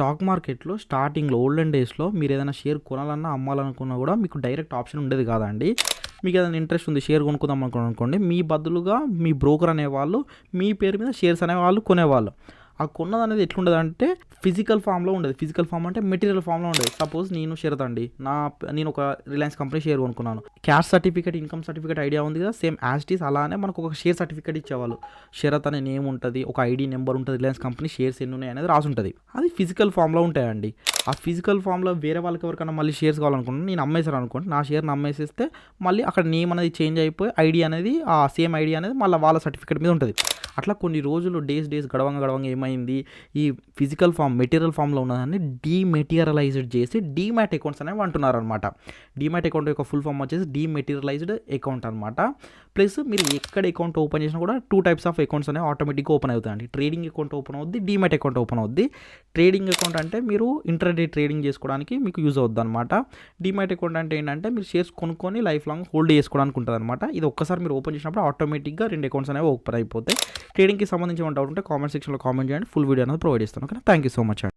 Stock మార్కెట్‌లో స్టార్టింగ్‌లో olden డేస్‌లో మీరేదైనా షేర్ కొనాలన్నా, అమ్మాలనుకున్నా గూడా మీకు డైరెక్ట్ ఆప్షన్ ఉండేది కాదండి. మీకేదైనా ఇంట్రెస్ట్ ఉంది షేర్ కొనుక్కుందాం అనుకోండి, మీ బదులుగా మీ బ్రోకర్ అనేవాళ్ళు మీ పేరు మీద షేర్స్ అనేవాళ్ళు కొనేవాళ్ళు. ఆ కొన్నదనేది ఎట్లుండదంటే ఫిజికల్ ఫామ్‌లో ఉండేది. ఫిజికల్ ఫామ్ అంటే మెటీరియల్ ఫామ్‌లో ఉండేది. సపోజ్ నేను శరత్ అండి. నేను ఒక రిలయన్స్ కంపెనీ షేర్ కొనుక్కున్నాను. Caste certificate, income certificate idea ఉంది కదా! సేమ్ యాజ్ ఇట్ ఈజ్ అలానే మనకు ఒక షేర్ సర్టిఫికేట్ ఇచ్చేవాళ్ళు. శరత్ అనే నేమ్ ఉంటది. ఒక ఐడీ నంబర్ ఉంటది. రిలయన్స్ కంపెనీ షేర్స్ ఎన్నున్నాయి అనేది రాసుంటది. అది ఫిజికల్ ఫామ్‌లో ఉంటాయండి. ఆ ఫిజికల్ ఫామ్‌లో వేరే వాళ్ళకి ఎవరికైనా మళ్ళీ షేర్స్ కావాలనుకోండి, నేను అమ్మేశాననుకోండి, నా షేర్‌ని అమ్మేసేస్తే మళ్ళీ అక్కడ నేమ్ అనేది చేంజ్ అయిపోయి ఐడీ అనేది ఆ సేమ్ ఐడీ అనేది మళ్ళీ వాళ్ళ సర్టిఫికేట్ మీద ఉంటది. అట్లా కొన్ని రోజులు డేస్ గడవంగా ఏమైంది, ఈ ఫిజికల్ ఫామ్ మెటీరియల్ ఫామ్లో ఉన్నదాన్ని డీమెటీరియలైజ్డ్ చేసి డీమ్యాట్ అకౌంట్స్ అనేవి అంటున్నారనమాట. డీమ్యాట్ అకౌంట్ యొక్క ఫుల్ ఫామ్ వచ్చేసి డీమెటీరియలైజ్డ్ అకౌంట్ అనమాట. ప్లస్ మీరు ఎక్కడ అకౌంట్ ఓపెన్ చేసినా కూడా 2 టైప్స్ ఆఫ్ అకౌంట్స్ అనేవి ఆటోమేటిక్గా ఓపెన్ అవుతాయండి. ట్రేడింగ్ అకౌంట్ ఓపెన్ అవుద్ది, డీమ్యాట్ అకౌంట్ ఓపెన్ అవుద్ది. ట్రేడింగ్ అకౌంట్ అంటే మీరు ఇంట్రాడే ట్రేడింగ్ చేసుకోవడానికి మీకు యూజ్ అవుద్ది అనమాట. డీమ్యాట్ అకౌంట్ అంటే ఏంటంటే మీరు షేర్స్ కొనుక్కొని లైఫ్ లాంగ్ హోల్డ్ చేసుకోవడానికి ఉంటుంది అనమాట. ఇది ఒక్కసారి మీరు ఓపెన్ చేసినప్పుడు ఆటోమేటిక్గా 2 అకౌంట్స్ అనేవి ఓపెన్ అయిపోతాయి. ట్రేడింగ్కి సంబంధించి ఏమైనా డౌట్ ఉంటే కామెంట్ సెక్షన్లో కామెంట్ చేయండి. ఫుల్ వీడియో అనేది ప్రొవైడ్ చేస్తాను. Okay, thank you so much అండి.